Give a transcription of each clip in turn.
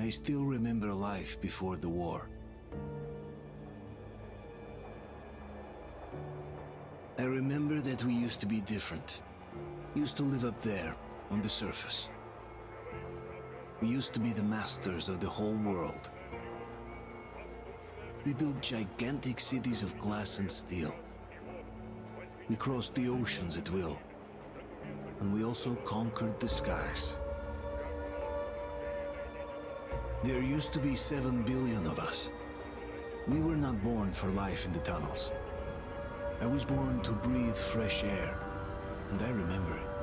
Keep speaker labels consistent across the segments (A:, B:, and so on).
A: I still remember life before the war. I remember that we used to be different. Used to live up there, on the surface. We used to be the masters of the whole world. We built gigantic cities of glass and steel. We crossed the oceans at will. And we also conquered the skies. There used to be 7 billion of us. We were not born for life in the tunnels. I was born to breathe fresh air, and I remember it.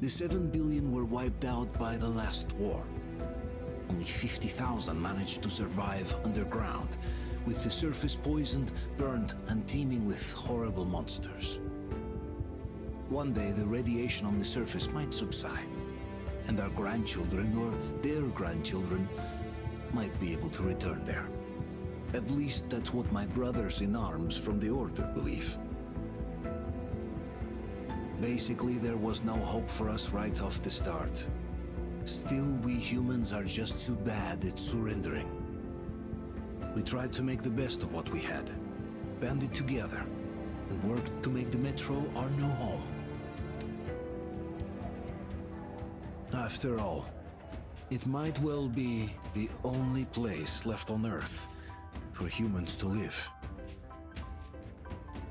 A: The 7 billion were wiped out by the last war. Only 50,000 managed to survive underground, with the surface poisoned, burned, and teeming with horrible monsters. One day the radiation on the surface might subside, and our grandchildren or their grandchildren might be able to return there. At least that's what my brothers in arms from the Order believe. Basically, there was no hope for us right off the start. Still, we humans are just too bad at surrendering. We tried to make the best of what we had, banded together, and worked to make the Metro our new home. After all, it might well be the only place left on Earth for humans to live.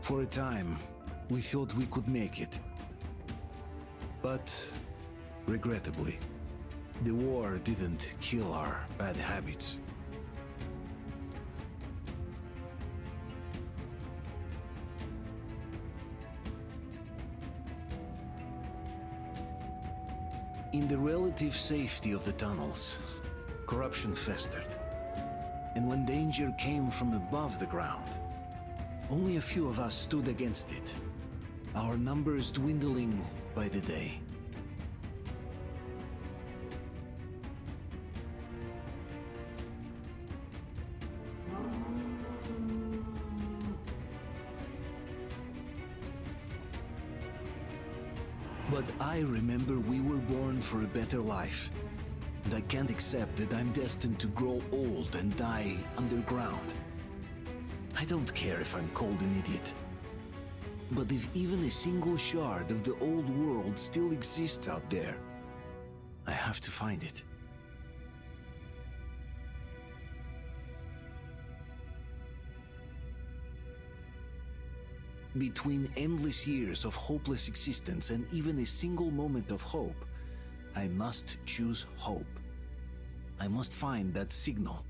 A: For a time, we thought we could make it. But, regrettably, the war didn't kill our bad habits. In the relative safety of the tunnels, corruption festered. And when danger came from above the ground, only a few of us stood against it, our numbers dwindling by the day. But I remember we were born for a better life, and I can't accept that I'm destined to grow old and die underground. I don't care if I'm called an idiot. But if even a single shard of the old world still exists out there, I have to find it. Between endless years of hopeless existence and even a single moment of hope, I must choose hope. I must find that signal.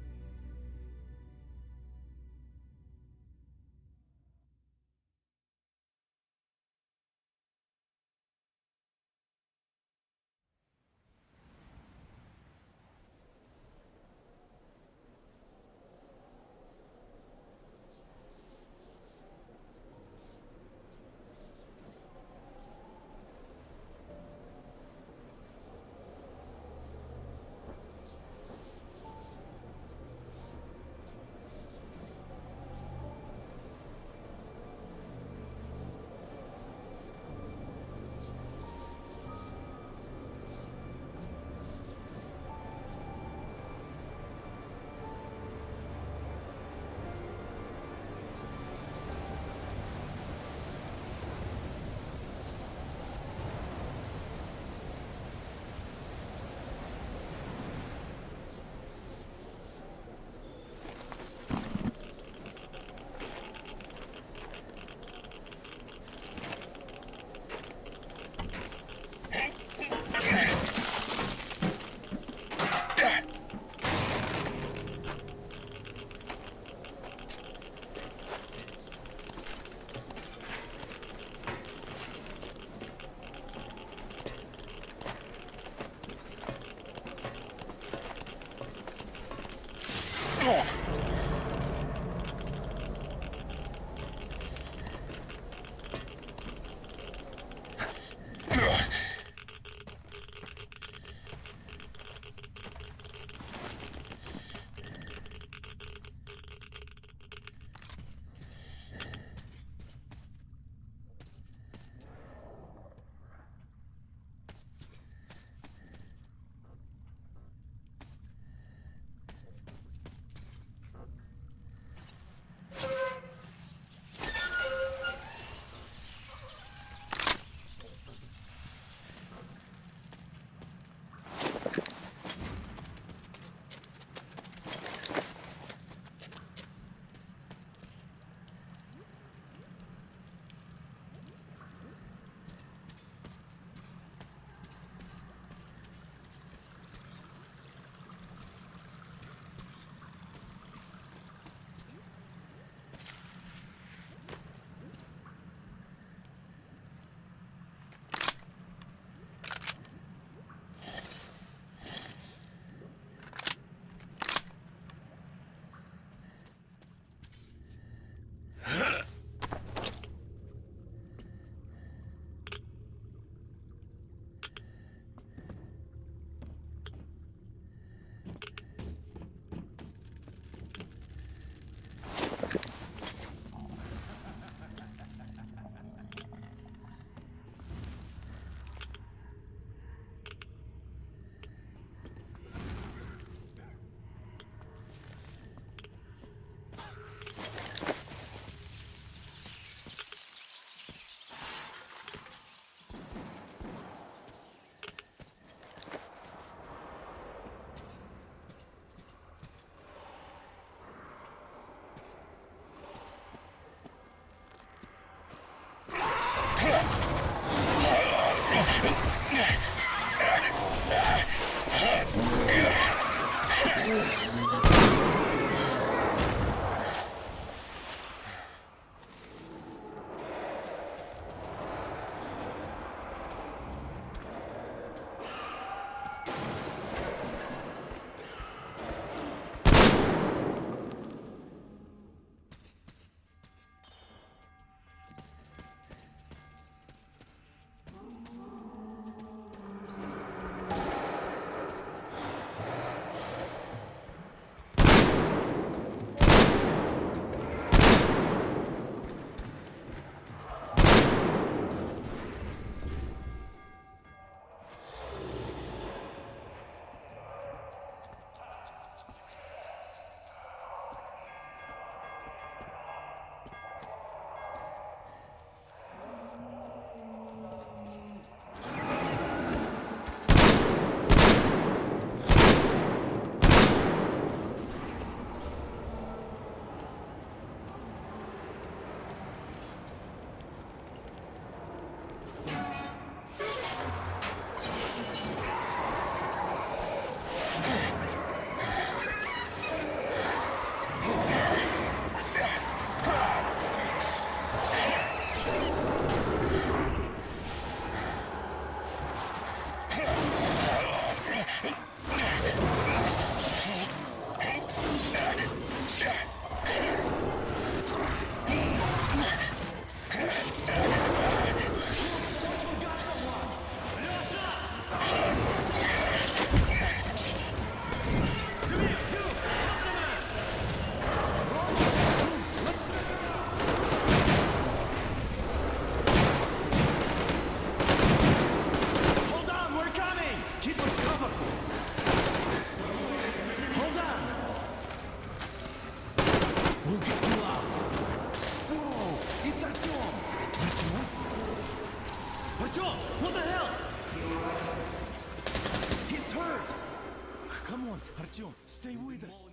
B: Артем, stay with us.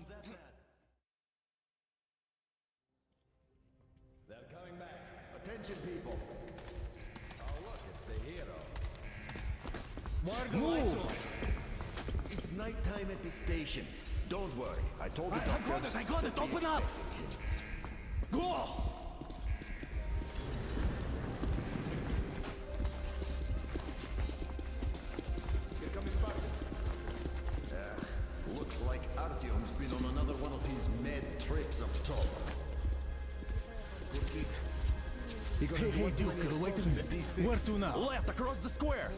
C: They're coming back. Attention, people. Oh, look, it's the hero.
B: Why are the lights off? It's nighttime at the station.
C: Don't worry. I told you.
B: I got it. Open up. Go!
C: Here come his buckets. Looks like Artyom's been on another one of his mad trips up top.
B: Hey, Duke, wait a minute. Where to now? Left, across the square.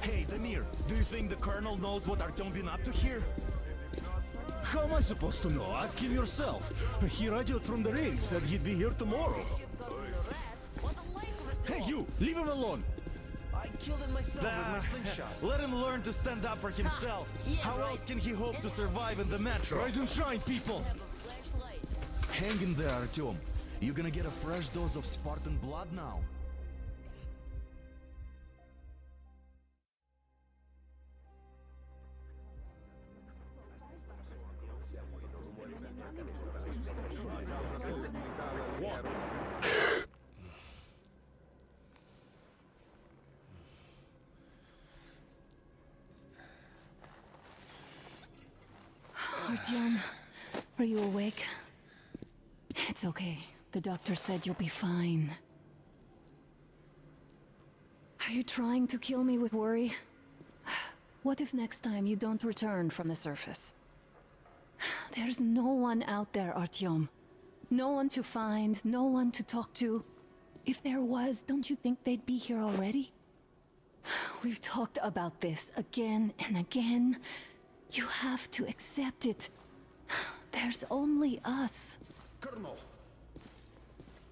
B: Hey, Damir, do you think the Colonel knows what Artyom been up to here? How am I supposed to know? Ask him yourself. He radioed from the ring, said he'd be here tomorrow. Hey, you! Leave him alone! I killed him myself with my slingshot. Let him learn to stand up for himself. How else can he hope to survive in the metro? Rise and shine, people! Hang in there, Artyom. You're gonna get a fresh dose of Spartan blood now.
D: Artyom, are you awake? It's okay. The doctor said you'll be fine. Are you trying to kill me with worry? What if next time you don't return from the surface? There's no one out there, Artyom. No one to find, no one to talk to. If there was, don't you think they'd be here already? We've talked about this again and again. You have to accept it. There's only us.
C: Colonel!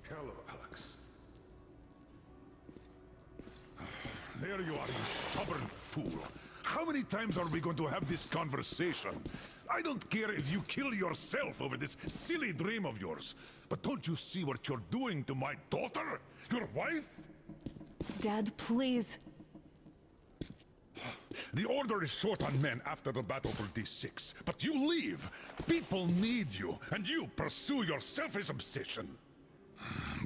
C: Hello, Alex.
E: There you are, you stubborn fool. How many times are we going to have this conversation? I don't care if you kill yourself over this silly dream of yours, but don't you see what you're doing to my daughter? Your wife?
D: Dad, please.
E: The Order is short on men after the battle for D6, but you leave. People need you, and you pursue your selfish obsession.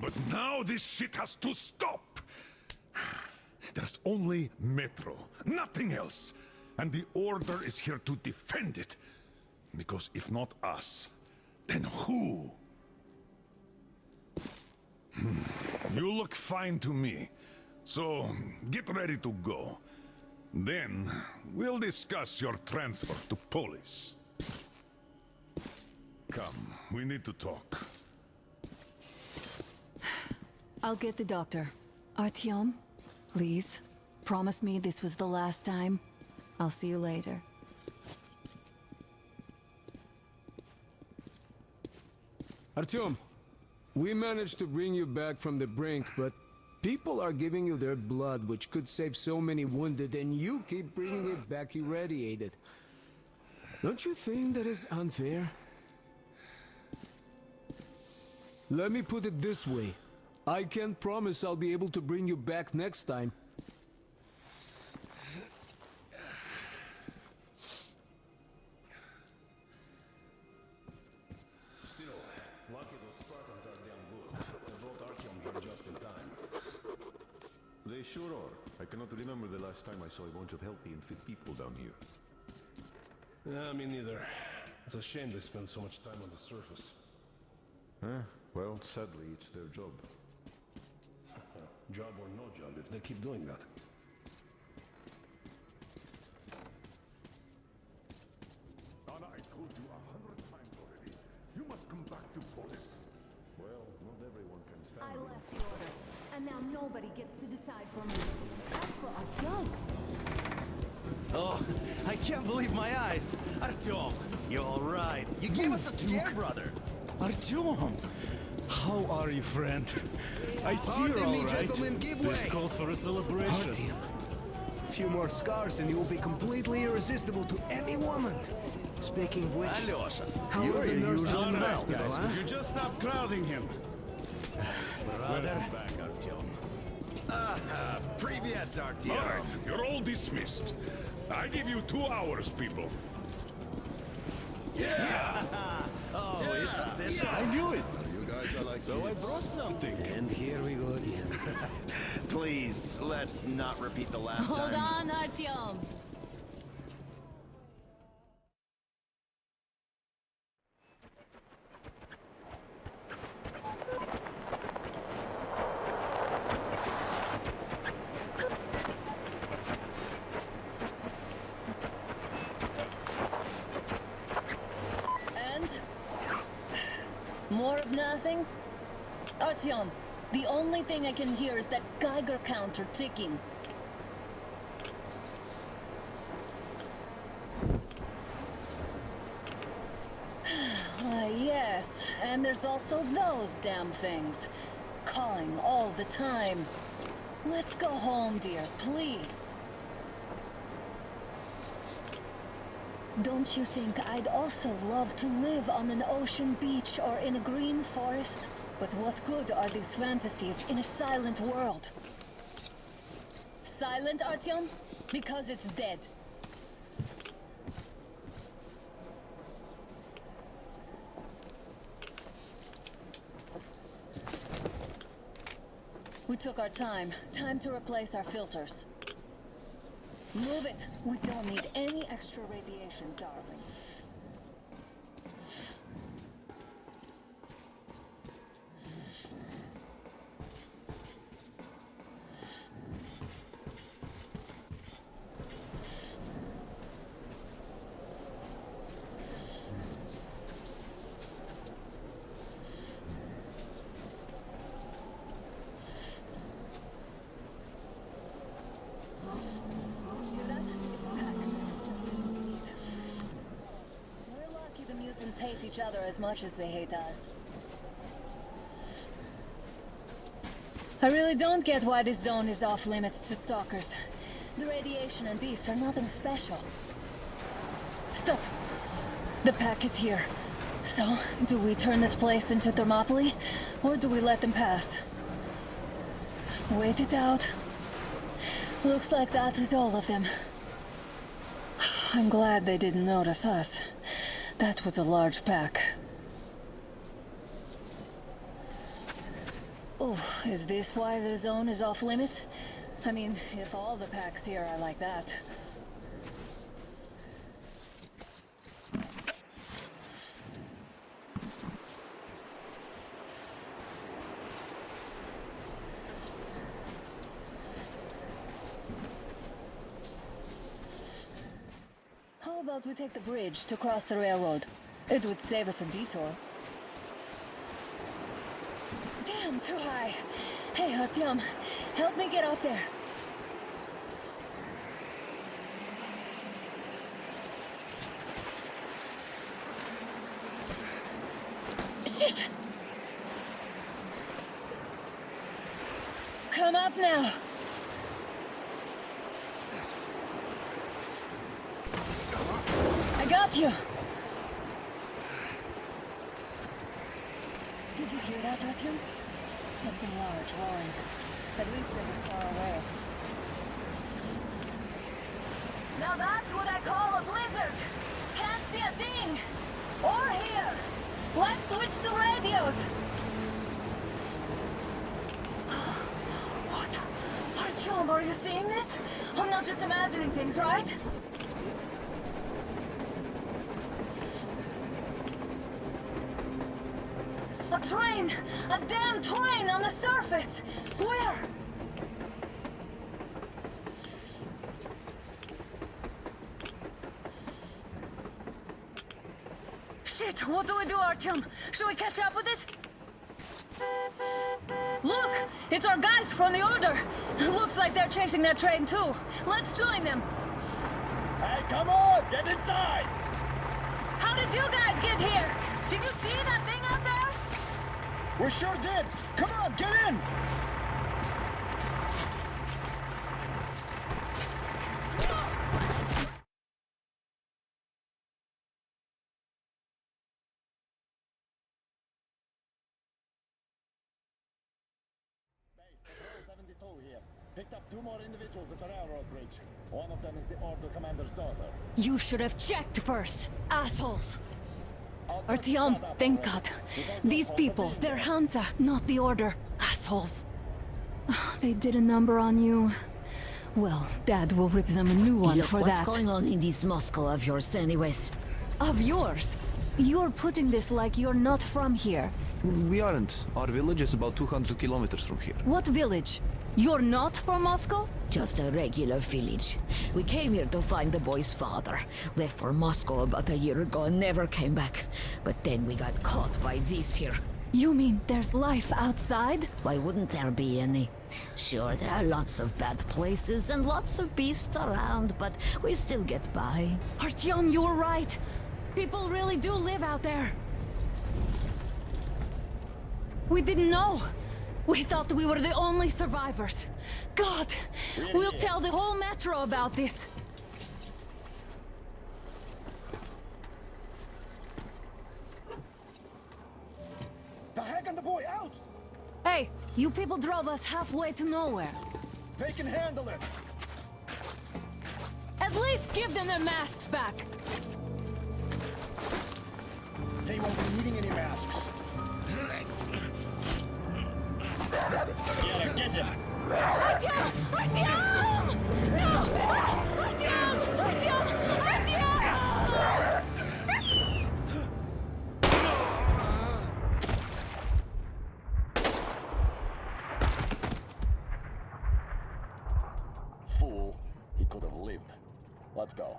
E: But now this shit has to stop. There's only Metro, nothing else. And the Order is here to defend it. Because if not us, then who? You look fine to me. So, get ready to go. Then, we'll discuss your transfer to Polis. Come, we need to talk.
D: I'll get the doctor. Artyom, please, promise me this was the last time. I'll see you later.
F: Artyom, we managed to bring you back from the brink, but people are giving you their blood, which could save so many wounded, and you keep bringing it back irradiated. Don't you think that is unfair? Let me put it this way. I can't promise I'll be able to bring you back next time.
C: Still, lucky those Spartans are damn good. I brought Artyom here just in time. They sure are. I cannot remember the last time I saw a bunch of healthy and fit people down here.
G: Yeah, me neither. It's a shame they spend so much time on the surface.
C: Well, sadly, it's their job.
G: Job or no job, if they keep doing that.
E: Anna, I told you 100 times already. You must come back to Polis.
C: Well, not everyone can stand
H: I
C: it.
H: left the order, and now nobody gets to decide for me. As for Artyom,
B: Oh, I can't believe my eyes. Artyom, you're all right. You gave us a scare, brother. Artyom, how are you, friend? I see you're
I: Pardon me,
B: all right.
I: gentlemen, give
B: This
I: way.
B: calls for a celebration.
I: Artyom. A few more scars and you will be completely irresistible to any woman. Speaking of which,
B: Alyosha,
I: how
B: you're
I: are the
B: a
I: nurses
B: usual
I: in the
B: now,
I: hospital,
B: guys.
I: huh?
G: You just stop crowding him.
B: Brother.
G: Back, Artyom.
B: Привет, Artyom.
E: All right, you're all dismissed. I give you 2 hours, people.
B: Oh, it's official. I knew it.
C: You guys are like
B: So I brought something.
I: And here we go again.
B: Please, let's not repeat the last
D: Hold
B: time.
D: on, Artyom.
H: and more of nothing. Artyom, the only thing I can hear is that Geiger counter ticking. Yes, and there's also those damn things. Calling all the time. Let's go home, dear, please. Don't you think I'd also love to live on an ocean beach or in a green forest? But what good are these fantasies in a silent world? Silent, Artyom? Because it's dead. We took our time. Time to replace our filters. Move it. We don't need any extra radiation, darling. other as much as they hate us. I really don't get why this zone is off limits to stalkers. The radiation and beasts are nothing special. Stop! The pack is here. So, do we turn this place into Thermopylae, or do we let them pass? Wait it out. Looks like that was all of them. I'm glad they didn't notice us. That was a large pack. Oh, is this why the zone is off limits? I mean, if all the packs here are like that. How about we take the bridge to cross the railroad? It would save us a detour. Damn, too high. Hey, Artyom, help me get up there. Shit! Come up now. I got you. Did you hear that, Artyom? Something large roaring. At least it was far away. Now that's what I call a blizzard. Can't see a thing. Or hear. Let's switch to radios. What? Artyom, are you seeing this? I'm not just imagining things, right? A train! A damn train on the surface! Where? Shit! What do we do, Artyom? Should we catch up with it? Look! It's our guys from the Order! Looks like they're chasing that train too. Let's join them!
J: Hey, come on! Get inside!
H: How did you guys get here? Did you see that thing out there?
J: We sure did! Come on, get in! Here. Picked up 2 more individuals at the railroad bridge. One of them is the Order commander's daughter.
D: You should have checked first, assholes! Artyom, thank God. These people, they're Hansa, not the Order. Assholes. They did a number on you. Well, Dad will rip them a new one
K: Look,
D: for
K: what's
D: that.
K: What's going on in this Moscow of yours anyways?
D: Of yours? You're putting this like you're not from here.
L: We aren't. Our village is about 200 kilometers from here.
D: What village? You're not from Moscow?
K: Just a regular village. We came here to find the boy's father. Left for Moscow about a year ago and never came back. But then we got caught by these here.
D: You mean there's life outside?
K: Why wouldn't there be any? Sure, there are lots of bad places and lots of beasts around, but we still get by.
D: Artyom, you were right. People really do live out there. We didn't know. We thought we were the only survivors. God, we'll tell the whole metro about this.
J: The heck and the boy out!
D: Hey, you people drove us halfway to nowhere.
J: They can handle it!
D: At least give them their masks back.
J: They won't be needing any masks. Get him!
D: Artyom! Artyom! No! Artyom! Artyom! Artyom!
J: Fool. He could have lived. Let's go.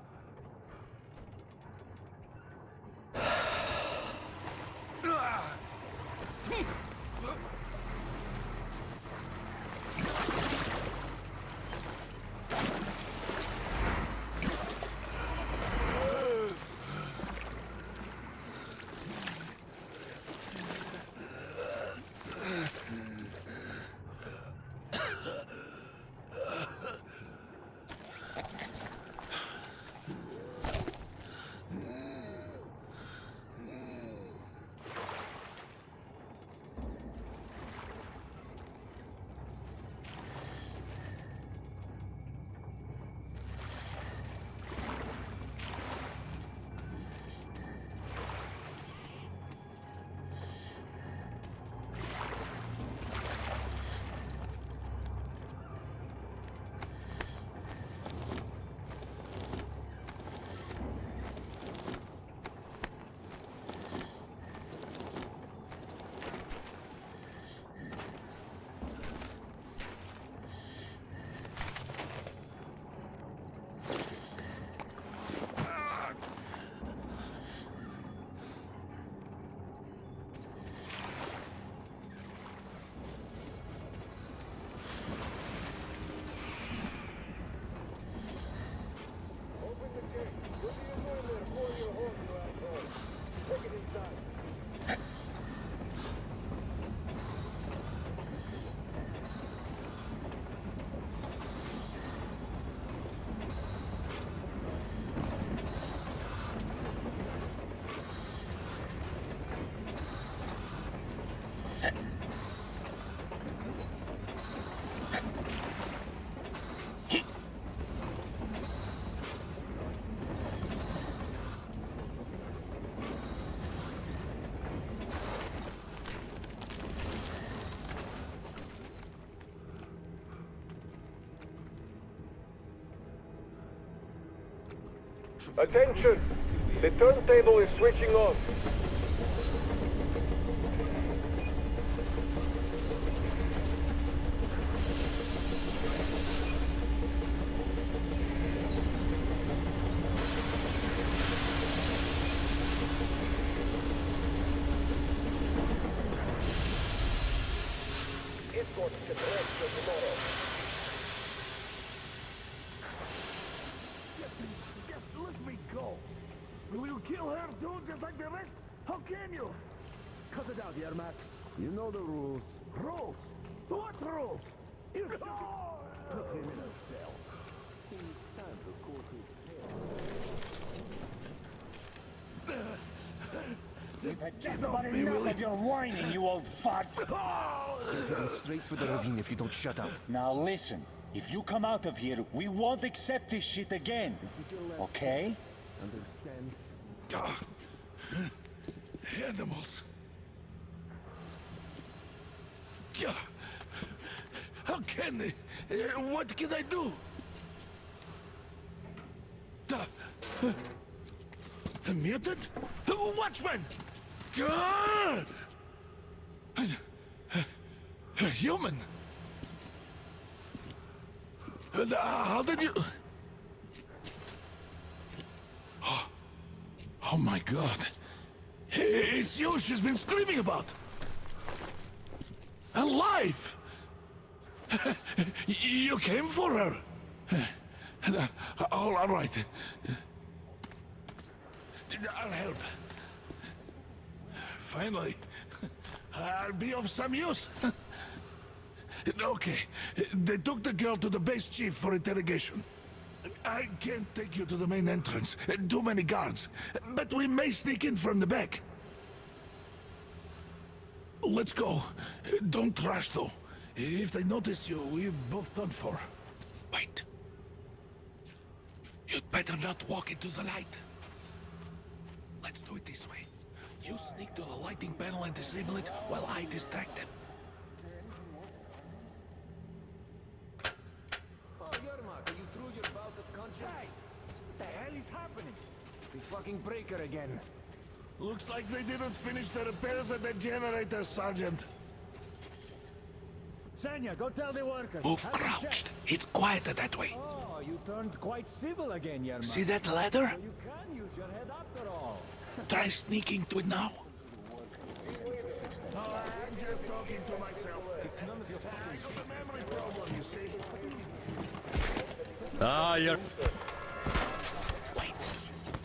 M: Attention! The turntable is switching on. Escort can rest for tomorrow.
J: Let me go. Will you kill her too, just like the rest? How can you? Cut it out, Yermak. You know the rules. Rules? What rules? You should put him in a cell. It's time to cool his tail. Get off me, Willie! Of your whining, you old fuck!
G: Going straight for the ravine if you don't shut up.
J: Now listen. If you come out of here, we won't accept this shit again. Okay?
E: Ah, animals. Yeah. How can they? What can I do? The mutant? Watchman! Ah! A human? How did you... Oh my God. It's you she's been screaming about. Alive! You came for her. All right. I'll help. Finally, I'll be of some use. Okay, they took the girl to the base chief for interrogation. I can't take you to the main entrance. Too many guards. But we may sneak in from the back. Let's go. Don't rush, though. If they notice you, we're both done for. Wait. You'd better not walk into the light. Let's do it this way. You sneak to the lighting panel and disable it while I distract them.
F: Yermak, are you through your bout of conscience?
J: Hey! What the hell is happening?
F: The fucking breaker again.
E: Looks like they didn't finish the repairs at the generator, Sergeant.
J: Senya, go tell the workers.
E: Move crouched. It's quieter that way.
J: Oh, you turned quite civil again, Yermak.
E: See that ladder?
J: You can use your head after all.
E: Try sneaking to it now.
J: Oh, I'm just talking to myself. It's none of your fucking I got a memory problem, you see.
B: Ah, you're...
E: Wait.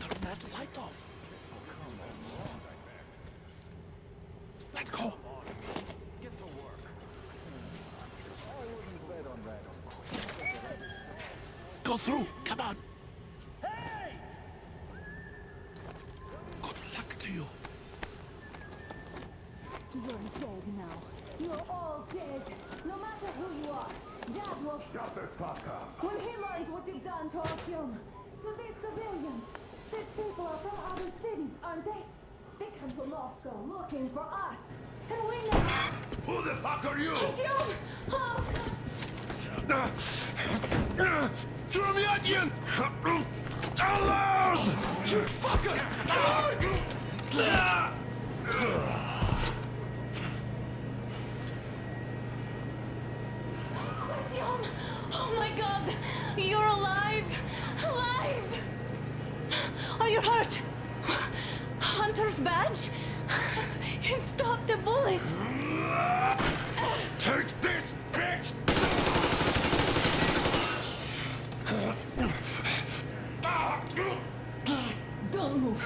E: Turn that light off. Let's go.
J: Get to work. I wouldn't bet on that.
E: Go through. Come on.
J: Hey!
E: Good luck to you.
H: You're dead now. You're all dead. No matter who you are. Dad will...
J: Shut the fuck up.
H: When he learns what you've done to our film, to these civilians, these people are from other cities, aren't they? They come from Moscow looking for us. And we know...
E: Who the fuck are you?
H: Артём!
E: Trumyadin! Alert! You fucker!
H: Артём! Oh my God! You're alive! Alive! Are you hurt? Hunter's badge? It stopped the bullet!
E: Take this, bitch!
H: Don't move!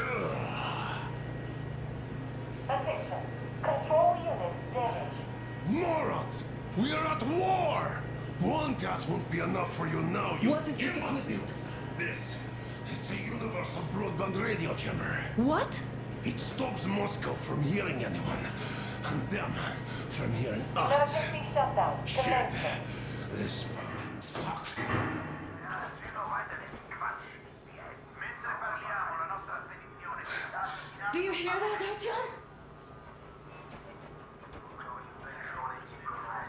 N: Attention. Control units damaged.
E: Morons! We are at war! One death won't be enough for you now, you...
H: What is this equipment?
E: This is a universal broadband radio jammer.
H: What?
E: It stops Moscow from hearing anyone.
J: Them from hearing us.
N: Emergency shutdown.
J: Shit.
N: Commencing.
J: This fucking sucks.
D: Do you hear that, Artyom?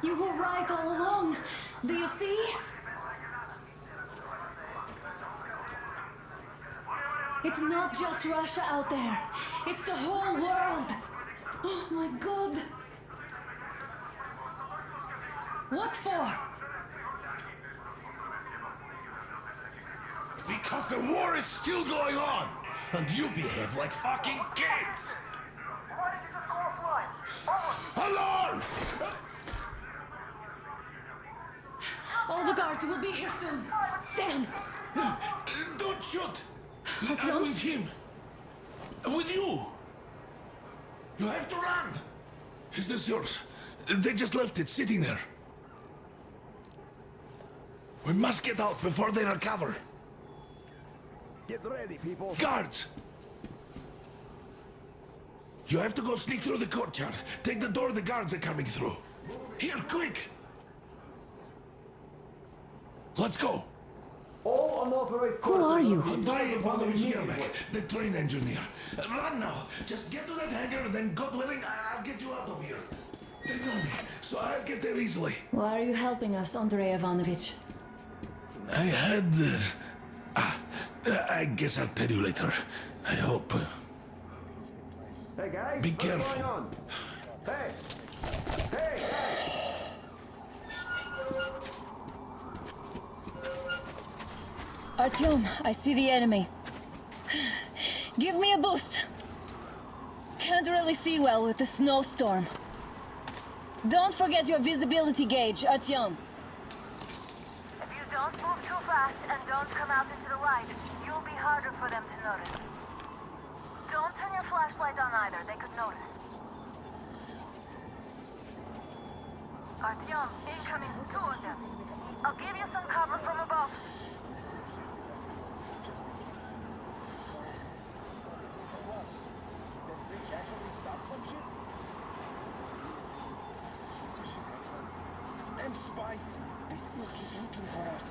D: You were right all along. Do you see? It's not just Russia out there. It's the whole world. Oh my God. What for?
J: Because the war is still going on, and you behave like fucking kids. Alarm!
D: All the guards will be here soon. Damn.
J: Don't shoot.
D: Artyom?
J: I'm with him. With you. You have to run. Is this yours? They just left it sitting there. We must get out before they recover.
M: Get ready, people.
J: Guards! You have to go sneak through the courtyard. Take the door the guards are coming through. Here, quick! Let's go!
M: All unauthorized.
D: Who are you?
J: Andrei Ivanovich Yermak, the train engineer. Run now! Just get to that hangar and then, God willing, I'll get you out of here. They know me, so I'll get there easily.
D: Why are you helping us, Andrei Ivanovich?
J: I had... I guess I'll tell you later. I hope.
M: Hey guys,
J: Be
M: what's
J: careful.
M: going on? Hey! Hey, hey!
H: Artyom, I see the enemy. Give me a boost. Can't really see well with the snowstorm. Don't forget your visibility gauge, Artyom.
N: If you don't move too fast and don't come out into the light, you'll be harder for them to notice. Don't turn your flashlight on either, they could notice. Artyom, incoming, 2 of them. I'll give you some cover from above.
M: Them spies, they still keep looking for us.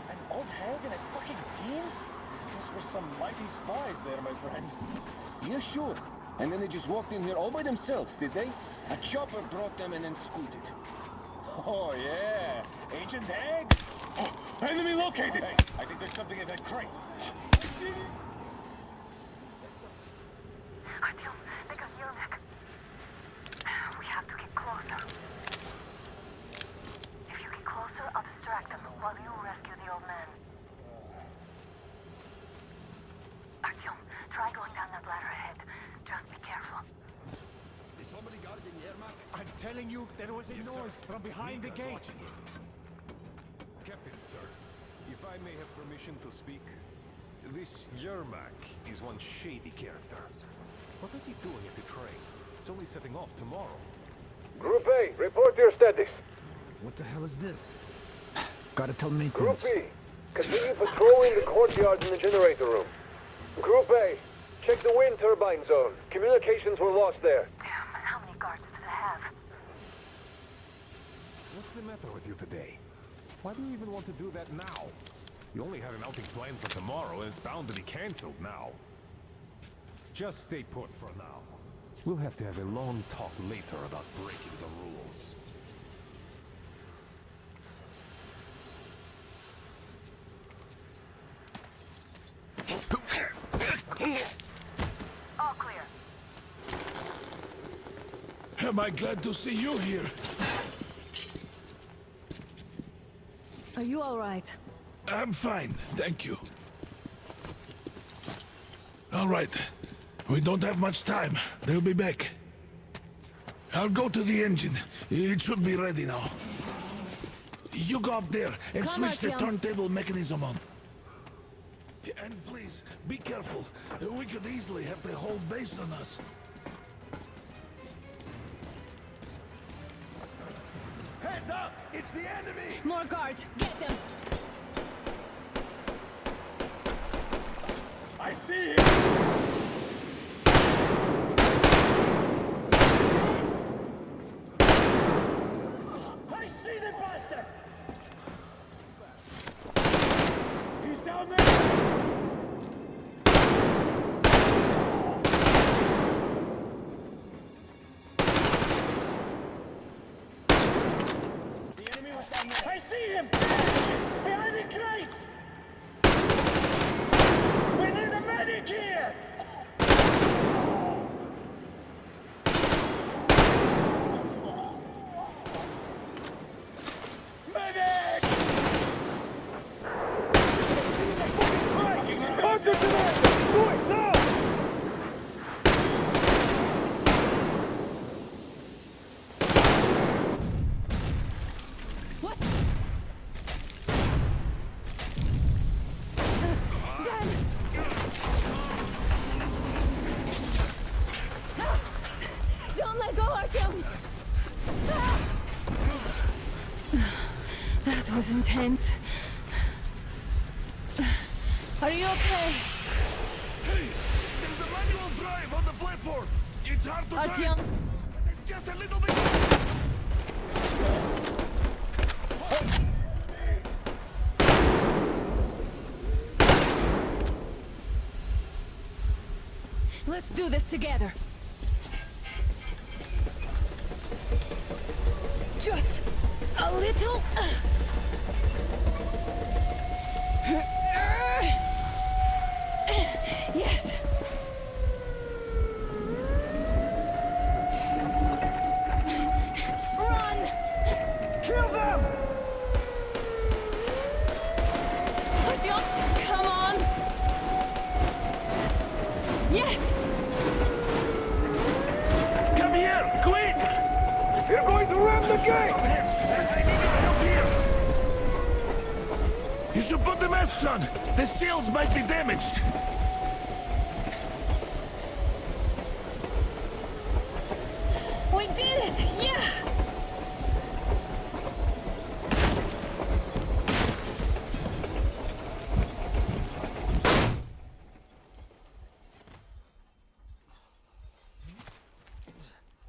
M: An old hag and a fucking teen? Guess we're some mighty spies there, my friend. Yeah, sure. And then they just walked in here all by themselves, did they? A chopper brought them and then scooted. Oh, yeah. Agent Hag? Oh, enemy located! Hey, I think there's something in that crate.
N: Artyom, they got Yermak. We have to get closer. If you get closer, I'll distract them while you rescue the old man. Artyom, try going down that ladder ahead. Just be careful.
B: Is somebody guarding Yermak? I'm telling you, there was a noise from behind the gate.
C: Captain, sir, if I may have permission to speak, this Yermak is one shady character. What is he doing at the train? It's only setting off tomorrow.
M: Group A, report your status.
I: What the hell is this? Gotta tell
M: Group
I: maintenance.
M: B, continue patrolling the courtyard in the generator room. Group A, check the wind turbine zone. Communications were lost there.
N: Damn, how many guards do they have?
C: What's the matter with you today? Why do you even want to do that now? You only had an outing planned for tomorrow, and it's bound to be cancelled now. Just stay put for now. We'll have to have a long talk later about breaking the rules.
N: All clear.
J: Am I glad to see you here?
D: Are you all right?
J: I'm fine, thank you. All right. We don't have much time. They'll be back. I'll go to the engine. It should be ready now. You go up there and
D: Come,
J: switch the
D: Artyom.
J: turntable mechanism on. And please, be careful. We could easily have the whole base on us.
M: Heads up! It's the enemy!
D: More guards! Get them!
M: I see him! see him! Behind the crates! We need a medic here! Medic! Doctor to that! Do it now!
H: Don't let go, Artyom!
D: That was intense. Are you okay?
J: Hey! There's a manual drive on the platform! It's hard to
D: Artyom!
J: drive! It's just a little bit...
D: Let's do this together. Just a little. Yes. Run!
J: Kill them!
D: Artyom, come on! Yes!
J: Come here, quick! You're going to ram the gate! I need your help here! You should put the masks on! The seals might be damaged!
H: We did it! Yeah!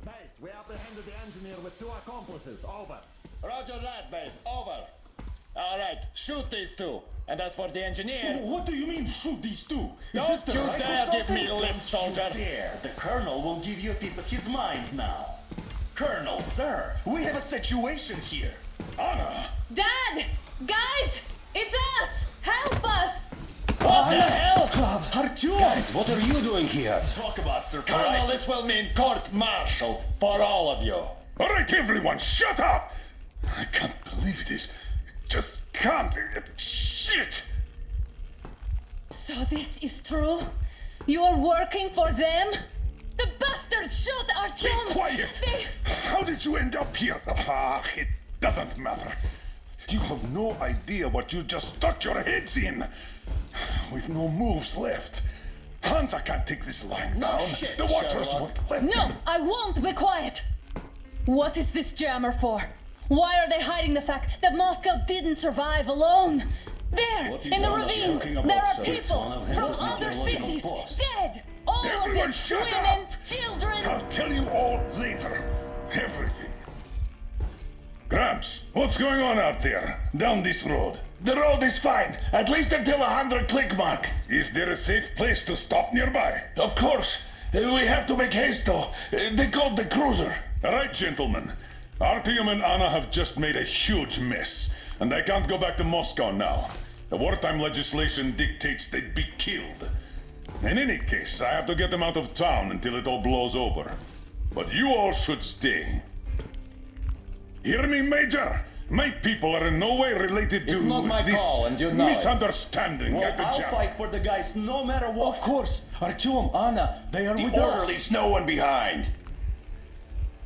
M: Base, we apprehended the engineer with 2 accomplices. Over.
O: Roger that, base. Over. All right, shoot these 2. And as for the engineer...
M: What do you mean, shoot these 2?
O: Don't you dare give me lip, soldier!
M: Dare. The Colonel will give you a piece of his mind now. Colonel, sir, we have a situation here.
O: Anna!
H: Dad! Guys! It's us! Help us!
O: What the hell?
M: Artyom!
O: Guys, what are you doing here?
M: Talk about surprises.
O: Colonel, this will mean court-martial for all of you.
E: All right, everyone, shut up! I can't believe this. Just can't. Shit!
H: So this is true? You're working for them? The bastards shot Artyom!
E: Be quiet! How did you end up here? Ah, it doesn't matter. You have no idea what you just stuck your heads in. We've no moves left. Hansa can't take this line down.
O: shit,
E: The Watchers
O: Sherlock.
E: won't let
H: No,
E: them.
H: I won't be quiet! What is this jammer for? Why are they hiding the fact that Moscow didn't survive alone? There,
M: What is
H: in the
M: Anna
H: ravine,
M: talking about,
H: there are
M: sir? It's
H: people
M: one of
H: from
M: his
H: other
M: meteorological
H: cities,
M: posts.
H: dead! All of
E: Everyone
H: them,
E: shut
H: women,
E: up!
H: children!
E: I'll tell you all later. Everything. Gramps, what's going on out there? Down this road?
J: The road is fine, at least until 100 click mark.
E: Is there a safe place to stop nearby?
J: Of course. We have to make haste though. They called the cruiser.
E: All right, gentlemen. Artyom and Anna have just made a huge mess, and they can't go back to Moscow now. The wartime legislation dictates they'd be killed. In any case, I have to get them out of town until it all blows over. But you all should stay. Hear me, Major? My people are in no way related to
O: It's not my
E: this
O: call, and you know it.
E: misunderstanding
M: Well,
E: at the
M: I'll
E: jam.
M: fight for the guys no matter what. Of course. Artyom, Anna, they are with us.
J: Orderlies, no one behind.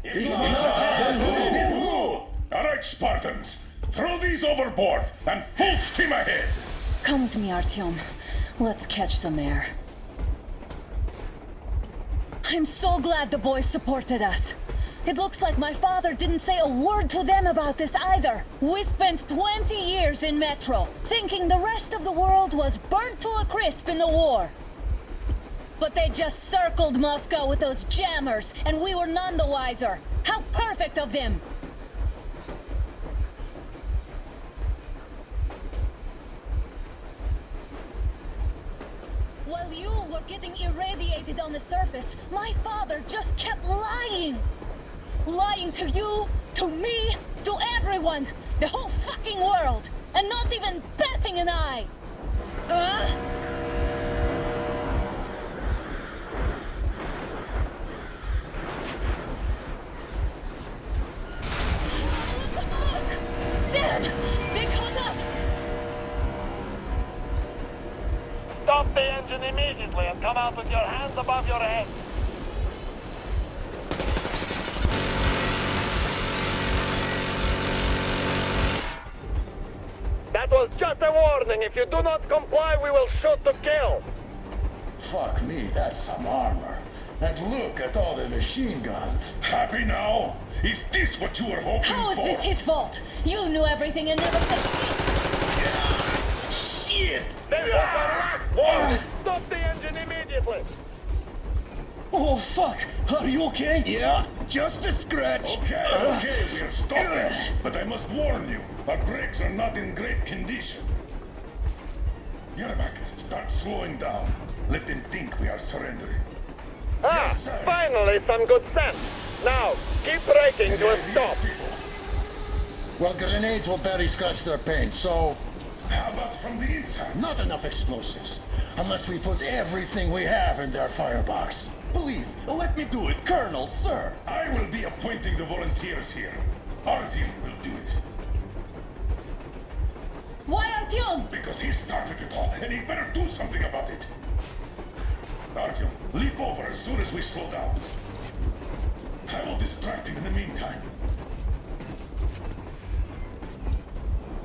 E: All right, Spartans. Throw these overboard and full steam ahead.
H: Come with me, Artyom. Let's catch some air. I'm so glad the boys supported us. It looks like my father didn't say a word to them about this either. We spent 20 years in Metro, thinking the rest of the world was burnt to a crisp in the war. But they just circled Moscow with those jammers, and we were none the wiser. How perfect of them! While you were getting irradiated on the surface, my father just kept lying. Lying to you, To me, to everyone, the whole fucking world, and not even batting an eye. Damn! They caught up!
M: Stop the engine immediately and come out with your hands above your head. That was just a warning. If you do not comply, we will shoot to kill.
P: Fuck me, that's some armor. And look at all the machine guns.
E: Happy now? Is this what you were hoping for?
H: How is this his fault? You knew everything and never said shit!
M: Shit! This was our last warning! Stop the engine immediately!
P: Oh, fuck! Are you okay? Yeah, just a scratch.
E: Okay, we're stopping. But I must warn you, our brakes are not in great condition. Yermak, start slowing down. Let them think we are surrendering.
M: Ah, finally some good sense. Now, keep braking to a stop.
P: Well, grenades will barely scratch their paint, so...
E: How about from the inside?
P: Not enough explosives. Unless we put everything we have in their firebox.
E: Please, let me do it, Colonel, sir. I will be appointing the volunteers here. Our team will do it.
H: Why Artyom?
E: Because he started it all, and he better do something about it. Artyom, leap over as soon as we slow down. I will distract him in the meantime.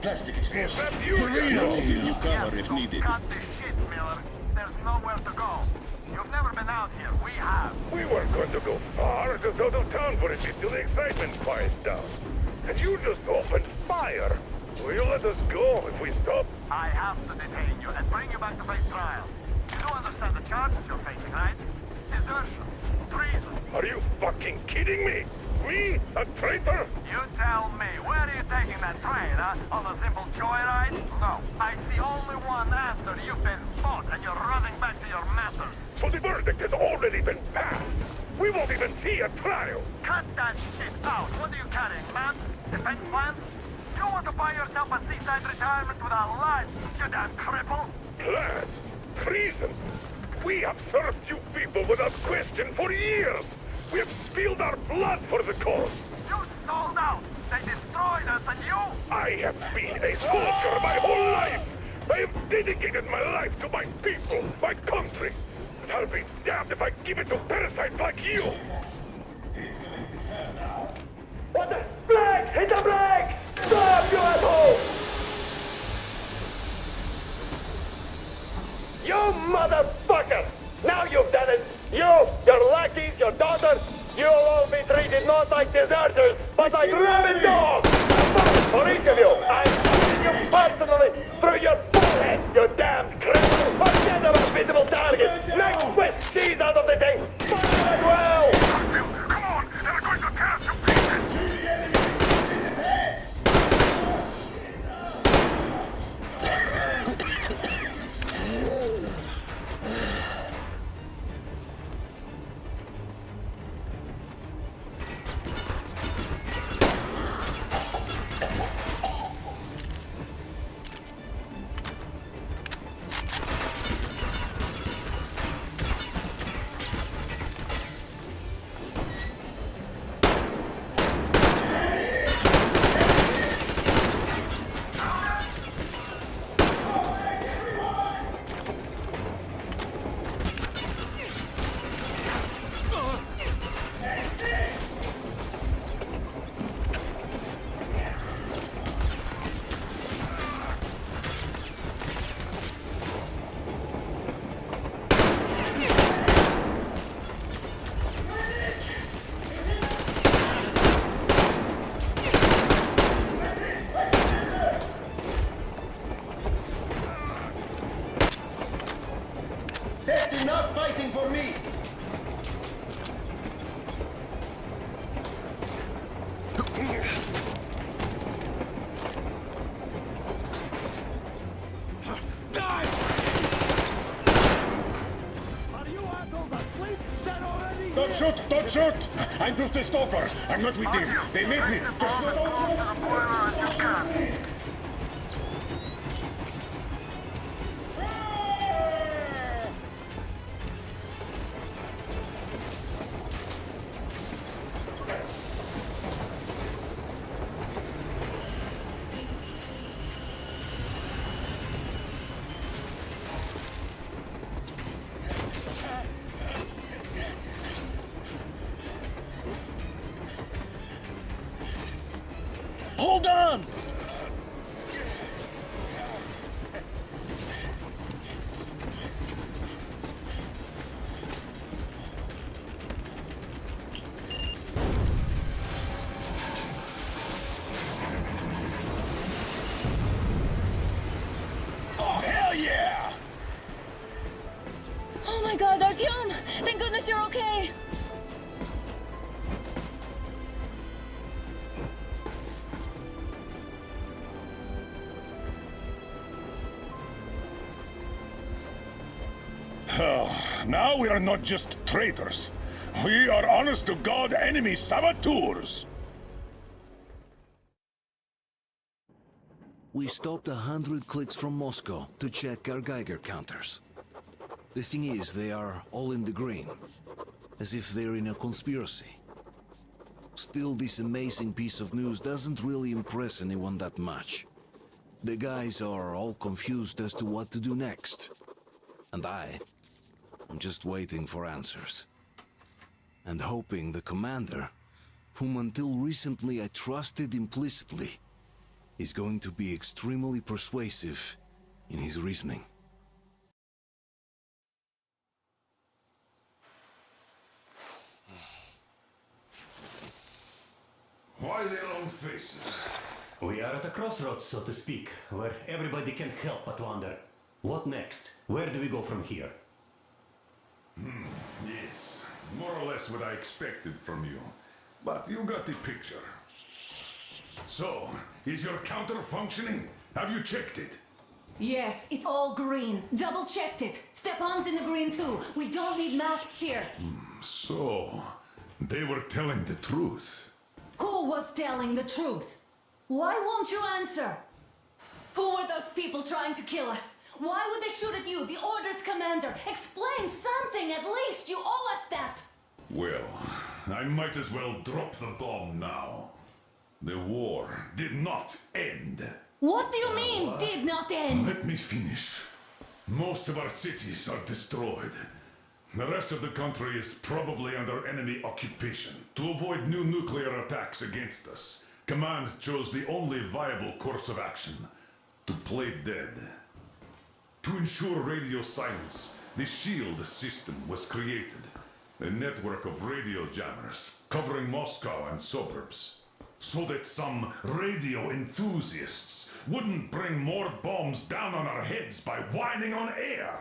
P: Plastic explosive.
E: For real?
P: You cover if needed.
J: Cut this shit, Miller. There's nowhere to go. You've never been out here. We have.
E: We weren't going to go far, just out of town for a bit till the excitement quiets down. And you just opened fire. Will you let us go if we stop?
J: I have to detain you and bring you back to face trial. You do understand the charges you're facing, right? Desertion. Treason.
E: Are you fucking kidding me? Me? A traitor?
J: You tell me. Where are you taking that train, huh? On a simple joyride? No. I see only one answer. You've been fought and you're running back to your masters.
E: So the verdict has already been passed. We won't even see a trial.
J: Cut that shit out. What are you carrying, man? Defense plans? You want to buy yourself a seaside retirement without life, you damn cripple?
E: Plans? Treason? We have served you people without question for years. We have spilled our blood for the cause.
J: You sold out. They destroyed us and you...
E: I have been a soldier my whole life. I have dedicated my life to my people, my country. But I'll be damned if I give it to parasites like you.
M: What the... Brakes! Hit the brakes! Stop, you asshole! You motherfucker! Now you've done it! You, your lackeys, your daughters, you'll all be treated not like deserters, but like rabid dogs! For each of you, I'm shooting you personally through your forehead, you damned criminal! Forget about visible targets! Next twist cheese out of the thing! Fire well!
E: Come on! They're going to tear us to pieces!
P: That's enough fighting for me!
J: Are you assholes asleep? Dead already?
P: Don't
E: shoot! Don't shoot! I'm just a stalker. I'm not with them. They made me.
O: Hold on!
E: Oh, hell yeah!
H: Oh my god, Artyom! Thank goodness you're okay!
E: Now we are not just traitors. We are honest-to-God enemy saboteurs.
A: We stopped 100 clicks from Moscow to check our Geiger counters. The thing is, they are all in the green, as if they're in a conspiracy. Still, this amazing piece of news doesn't really impress anyone that much. The guys are all confused as to what to do next. And I'm just waiting for answers. And hoping the commander, whom until recently I trusted implicitly, is going to be extremely persuasive in his reasoning.
E: Why their long faces?
Q: We are at a crossroads, so to speak, where everybody can't help but wonder, what next? Where do we go from here?
E: Yes, more or less what I expected from you. But you got the picture. So, is your counter functioning? Have you checked it?
D: Yes, it's all green. Double-checked it. Stepan's in the green too. We don't need masks here.
E: So, they were telling the truth.
D: Who was telling the truth? Why won't you answer? Who were those people trying to kill us? Why would they shoot at you, the Order's commander? Explain something, at least! You owe us that!
E: Well, I might as well drop the bomb now. The war did not end.
D: What do you mean, did not end?
E: Let me finish. Most of our cities are destroyed. The rest of the country is probably under enemy occupation. To avoid new nuclear attacks against us, Command chose the only viable course of action: to play dead. To ensure radio silence, the SHIELD system was created. A network of radio jammers covering Moscow and suburbs. So that some radio enthusiasts wouldn't bring more bombs down on our heads by whining on air.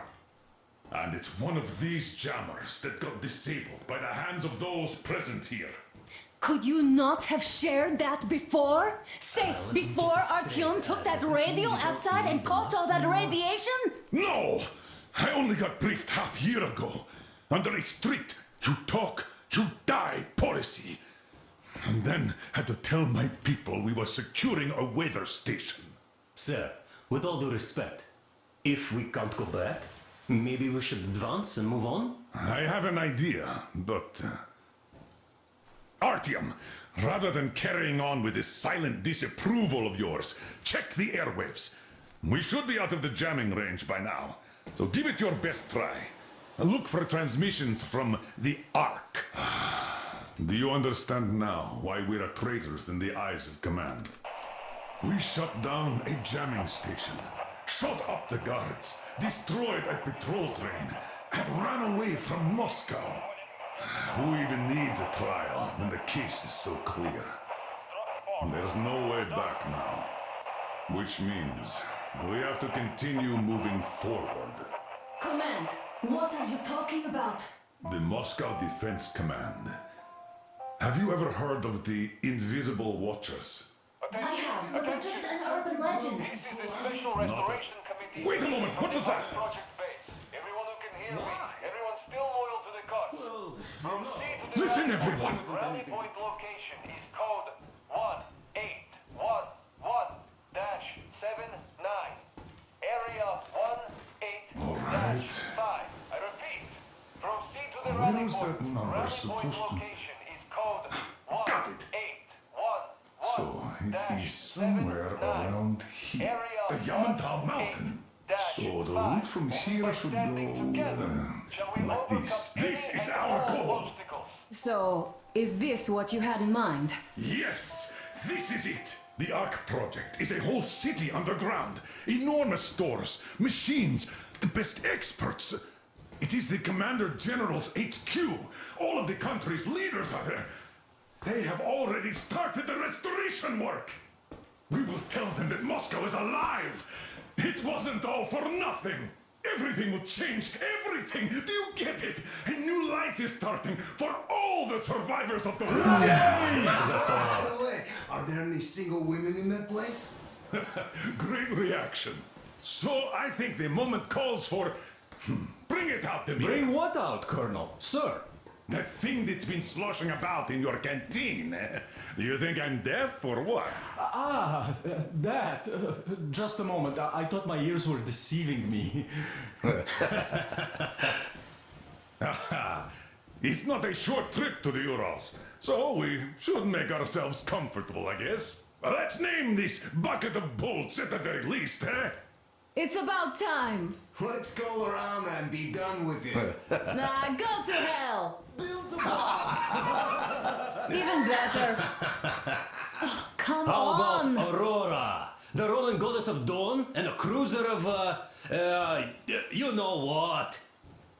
E: And it's one of these jammers that got disabled by the hands of those present here.
D: Could you not have shared that before? Say, before Artyom took that radio outside and caught all that radiation?
E: No! I only got briefed half year ago. Under a strict, you talk, you die policy. And then had to tell my people we were securing a weather station.
Q: Sir, with all due respect, if we can't go back, maybe we should advance and move on?
E: I have an idea, but... Artyom, rather than carrying on with this silent disapproval of yours, check the airwaves. We should be out of the jamming range by now, so give it your best try. Look for transmissions from the Ark. Do you understand now why we're traitors in the eyes of Command? We shut down a jamming station, shot up the guards, destroyed a patrol train, and ran away from Moscow. Who even needs a trial when the case is so clear? There's no way back now. Which means we have to continue moving forward.
D: Command, what are you talking about?
E: The Moscow Defense Command. Have you ever heard of the Invisible Watchers?
D: I have, but they're just an urban legend.
J: This is the Special Restoration Committee.
E: Wait a moment, what was that?
J: Project base. Everyone who can hear me, everyone still loyal to the cause. From sea to the
E: Listen, everyone!
J: Rally point location is code 1811-79. Area 18-5. I repeat, proceed to the
E: Where
J: rally
E: was
J: point.
E: that number
J: Rally point
E: supposed to-
J: location is code
E: Got it! So, it is somewhere around here. The Yamantau Mountain. So, the route from here should go... like this. This is our goal!
D: So, is this what you had in mind?
E: Yes! This is it! The Ark Project is a whole city underground. Enormous stores, machines, the best experts. It is the Commander General's HQ. All of the country's leaders are there. They have already started the restoration work. We will tell them that Moscow is alive. It wasn't all for nothing. Everything will change. Everything. Do you get it? A new life is starting for all the survivors of the war.
I: By the way, are there any single women in that place?
E: Great reaction. So I think the moment calls for... Bring it out, Demir.
B: Bring what out, Colonel? Sir?
E: That thing that's been sloshing about in your canteen. Do you think I'm deaf or what?
B: That. Just a moment. I thought my ears were deceiving me.
E: It's not a short trip to the Urals, so we should make ourselves comfortable, I guess. Let's name this bucket of bolts at the very least, eh?
D: It's about time.
I: Let's go around and be done with it.
D: Nah, go to hell. Even better. Oh, come
Q: How
D: on.
Q: about Aurora? The Roman goddess of dawn and a cruiser of, you know what?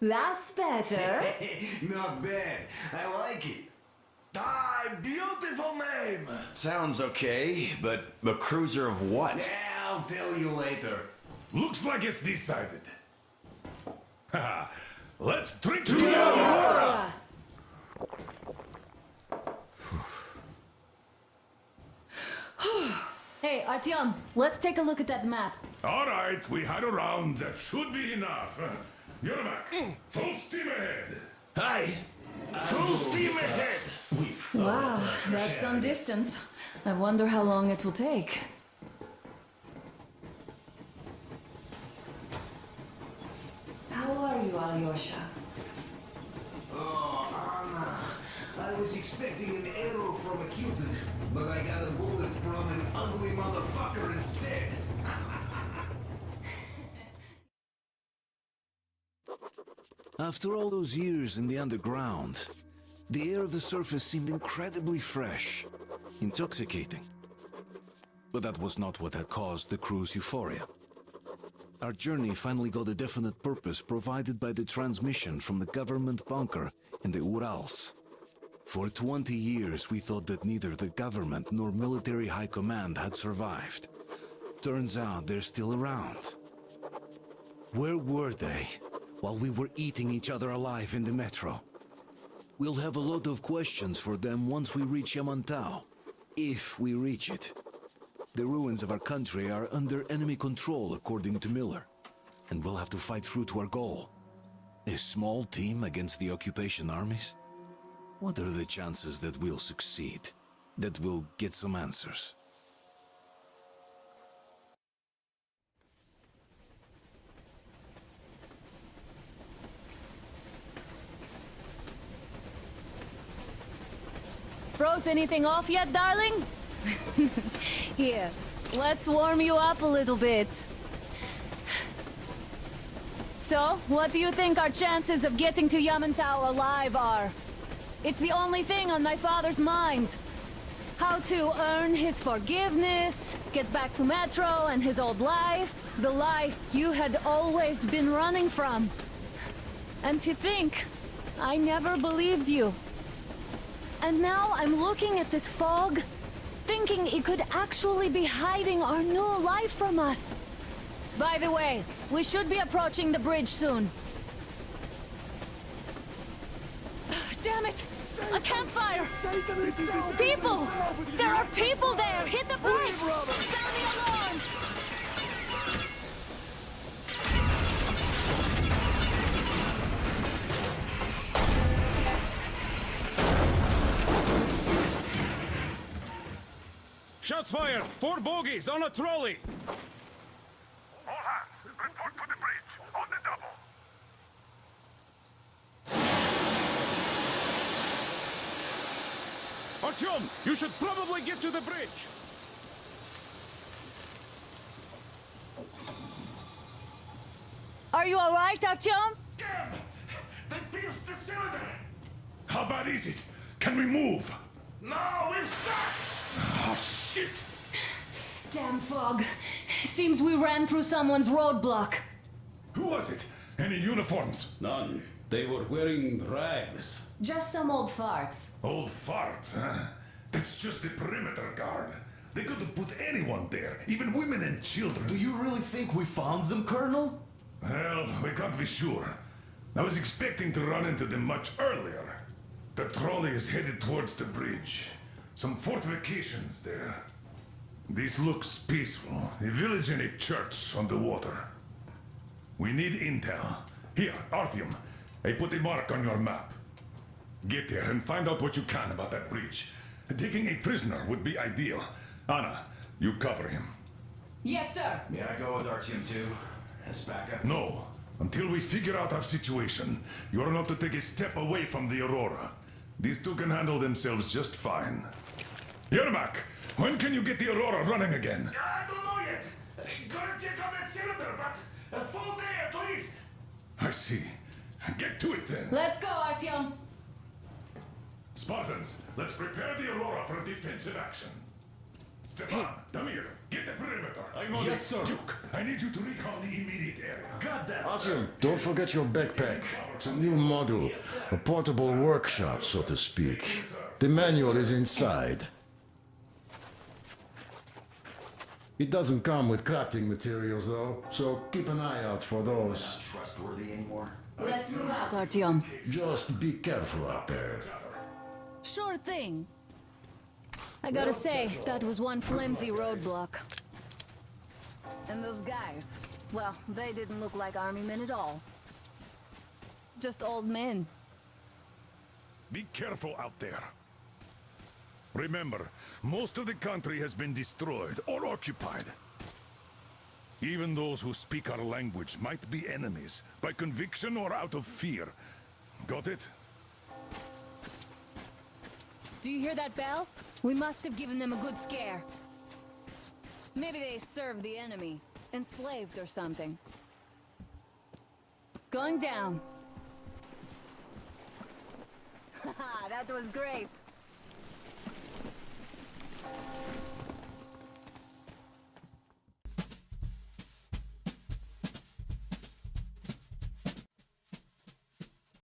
D: That's better.
I: Not bad. I like it.
J: Beautiful name!
R: Sounds okay, but the cruiser of what?
I: Yeah, I'll tell you later.
E: Looks like it's decided. Let's drink to
D: Aurora. Hey, Artyom, let's take a look at that map.
E: All right, we had a round. That should be enough. Yermak, full steam ahead.
J: Aye. Full steam ahead!
D: Wow, that's some distance. I wonder how long it will take. How are you, Alyosha?
I: Oh, Anna. I was expecting an arrow from a Cupid, but I got a bullet from an ugly motherfucker instead.
A: After all those years in the underground, the air of the surface seemed incredibly fresh, intoxicating. But that was not what had caused the crew's euphoria. Our journey finally got a definite purpose provided by the transmission from the government bunker in the Urals. For 20 years we thought that neither the government nor military high command had survived. Turns out they're still around. Where were they while we were eating each other alive in the metro? We'll have a lot of questions for them once we reach Yamantau, if we reach it. The ruins of our country are under enemy control, according to Miller, and we'll have to fight through to our goal. A small team against the occupation armies? What are the chances that we'll succeed? That we'll get some answers?
H: Froze anything off yet, darling? Here, let's warm you up a little bit. So, what do you think our chances of getting to Yamantau alive are? It's the only thing on my father's mind. How to earn his forgiveness, get back to Metro and his old life, the life you had always been running from. And to think, I never believed you. And now I'm looking at this fog, thinking it could actually be hiding our new life from us. By the way, we should be approaching the bridge soon. Damn it! A campfire! People! There are people there! Hit the brakes! Sound the alarm!
E: Shots fired! 4 bogies on a trolley!
J: All hands, report to the bridge, on the double.
E: Artyom, you should probably get to the bridge!
H: Are you alright, Artyom?
J: Damn! They pierced the cylinder!
E: How bad is it? Can we move?
J: No, we're stuck!
E: Oh, shit!
D: Damn fog. Seems we ran through someone's roadblock.
E: Who was it? Any uniforms?
G: None. They were wearing rags.
D: Just some old farts.
E: Old farts, huh? That's just the perimeter guard. They could have put anyone there, even women and children.
B: Do you really think we found them, Colonel?
E: Well, we can't be sure. I was expecting to run into them much earlier. The trolley is headed towards the bridge. Some fortifications there. This looks peaceful. A village and a church on the water. We need intel. Here, Artyom. I put a mark on your map. Get there and find out what you can about that bridge. Taking a prisoner would be ideal. Anna, you cover him.
D: Yes, sir.
R: May I go with Artyom too? As backup?
E: No. Until we figure out our situation, you are not to take a step away from the Aurora. These two can handle themselves just fine. Yermak, when can you get the Aurora running again?
J: I don't know yet. Gotta check on that cylinder, but a full day at least.
E: I see. Get to it then.
D: Let's go, Artyom.
E: Spartans, let's prepare the Aurora for defensive action. Stepan, Damir, get the perimeter. I'm on
G: Yes,
E: it.
G: sir.
E: Duke, I need you to recon the immediate area.
G: Got that,
S: Artyom, don't forget your backpack. It's a new model. A portable workshop, so to speak. The manual is inside. It doesn't come with crafting materials, though, so keep an eye out for those.
R: Trustworthy anymore?
D: Let's move out, Artyom.
S: Just be careful out there.
D: Sure thing. I gotta say, that was one flimsy roadblock. And those guys, well, they didn't look like army men at all. Just old men.
E: Be careful out there. Remember, most of the country has been destroyed or occupied. Even those who speak our language might be enemies, by conviction or out of fear. Got it?
D: Do you hear that bell? We must have given them a good scare. Maybe they served the enemy, enslaved or something. Going down. Haha, that was great.